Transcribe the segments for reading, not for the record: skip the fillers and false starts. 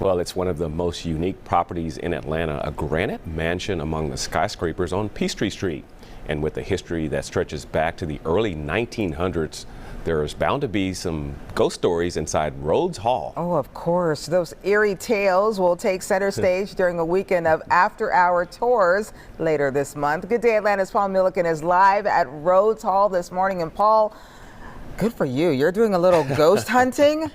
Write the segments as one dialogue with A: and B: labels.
A: Well, it's one of the most unique properties in Atlanta, a granite mansion among the skyscrapers on Peachtree Street. And with a history that stretches back to the early 1900s, there's bound to be some ghost stories inside Rhodes Hall.
B: Oh, of course. Those eerie tales will take center stage during a weekend of after-hour tours later this month. Good day, Atlanta's Paul Milliken is live at Rhodes Hall this morning. And Paul, good for you. You're doing a little ghost hunting?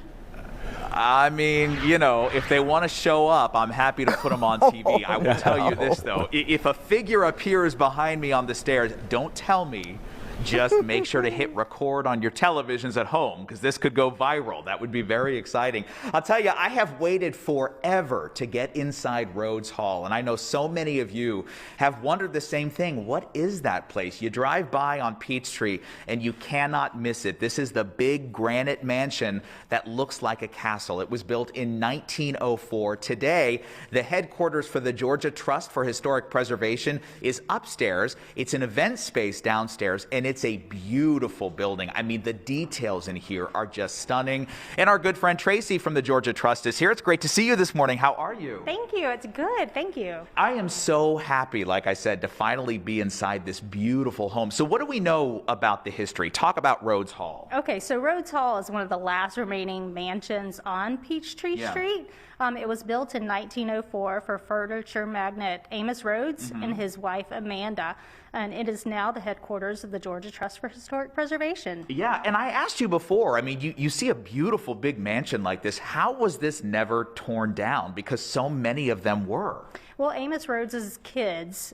C: I mean, you know, if they want to show up, I'm happy to put them on TV. I will tell you this, though. If a figure appears behind me on the stairs, don't tell me. Just make sure to hit record on your televisions at home, because this could go viral. That would be very exciting. I'll tell you, I have waited forever to get inside Rhodes Hall, and I know so many of you have wondered the same thing. What is that place? You drive by on Peachtree and you cannot miss it. This is the big granite mansion that looks like a castle. It was built in 1904. Today, the headquarters for the Georgia Trust for Historic Preservation is upstairs. It's an event space downstairs, and it's a beautiful building. I mean, the details in here are just stunning. And our good friend Tracy from the Georgia Trust is here. It's great to see you this morning. How are you?
D: Thank you. It's good. Thank you.
C: I am so happy, like I said, to finally be inside this beautiful home. So what do we know about the history? Talk about Rhodes Hall.
D: Okay, so Rhodes Hall is one of the last remaining mansions on Peachtree Street. It was built in 1904 for furniture magnate Amos Rhodes and his wife Amanda, and it is now the headquarters of the Georgia Trust for Historic Preservation.
C: Yeah, and I asked you before, I mean, you see a beautiful big mansion like this. How was this never torn down? Because so many of them were.
D: Well, Amos Rhodes's kids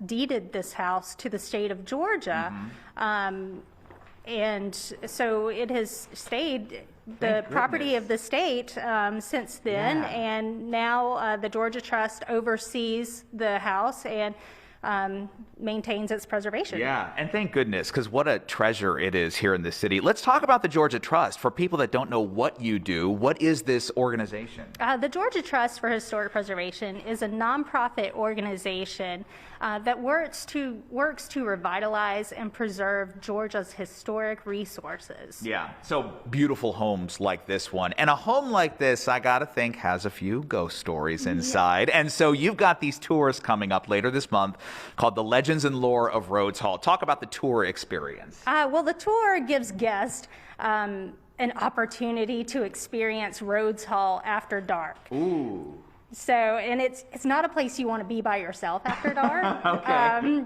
D: deeded this house to the state of Georgia, and so it has stayed the property of the state since then, and now the Georgia Trust oversees the house and maintains its preservation.
C: Yeah, and thank goodness, because what a treasure it is here in the city. Let's talk about the Georgia Trust. For people that don't know what you do, what is this organization?
D: The Georgia Trust for Historic Preservation is a nonprofit organization that works to revitalize and preserve Georgia's historic resources.
C: Yeah, so beautiful homes like this one. And a home like this, I gotta think, has a few ghost stories inside. And so you've got these tours coming up later this month called The Legends and Lore of Rhodes Hall. Talk about the tour experience.
D: Well, the tour gives guests an opportunity to experience Rhodes Hall after dark.
C: Ooh.
D: So, and it's not a place you want to be by yourself after dark.
C: Okay.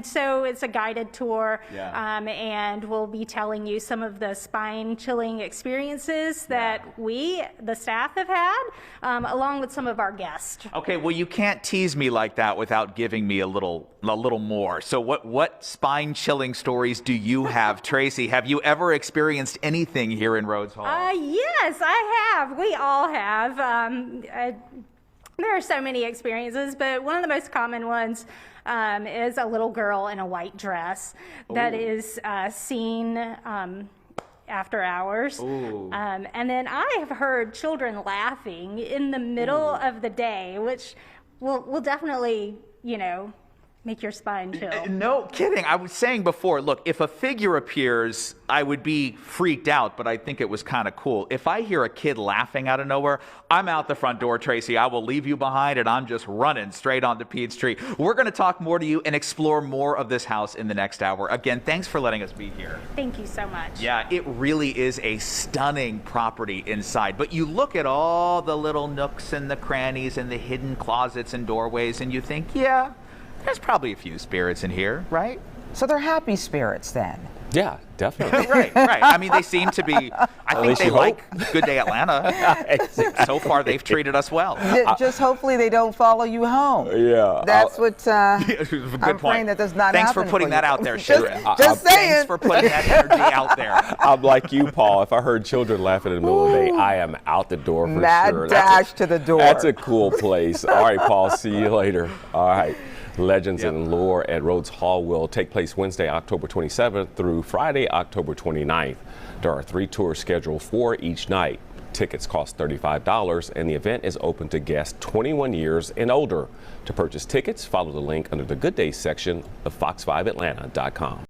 D: So it's a guided tour,
C: Yeah.
D: and we'll be telling you some of the spine-chilling experiences that we, the staff, have had, along with some of our guests.
C: Okay, well, you can't tease me like that without giving me a little more. So what spine-chilling stories do you have, Tracy? Have you ever experienced anything here in Rhodes Hall?
D: Yes, I have. We all have. There are so many experiences, but one of the most common ones is a little girl in a white dress that is seen after hours. And then I have heard children laughing in the middle of the day, which will definitely, you know, make your spine chill.
C: No kidding. I was saying before, look, if a figure appears, I would be freaked out, but I think it was kind of cool. If I hear a kid laughing out of nowhere, I'm out the front door, Tracy. I will leave you behind, and I'm just running straight onto Peachtree. We're going to talk more to you and explore more of this house in the next hour. Again, thanks for letting us be here.
D: Thank you so much.
C: Yeah, it really is a stunning property inside. But you look at all the little nooks and the crannies and the hidden closets and doorways, and you think, yeah, there's probably a few spirits in here, right?
B: So they're happy spirits then?
A: Yeah, definitely.
C: Right. I mean, they seem to be, I think they like Good Day Atlanta. So far, they've treated us well.
B: Just hopefully they don't follow you home.
A: Yeah.
B: That's what
C: Good
B: I'm
C: point.
B: praying that does not
C: Thanks
B: happen
C: for putting
B: you.
C: that out there,
B: Just
C: Sharon.
B: saying.
C: Thanks for putting that energy out there.
A: I'm like you, Paul. If I heard children laughing in the middle of the day, I am out the door for
B: Mad
A: sure.
B: dash to the door.
A: That's a cool place. All right, Paul, see you later. All right. Legends and Lore at Rhodes Hall will take place Wednesday, October 27th through Friday, October 29th. There are 3 tours scheduled for each night. Tickets cost $35, and the event is open to guests 21 years and older. To purchase tickets, follow the link under the Good Days section of fox5atlanta.com.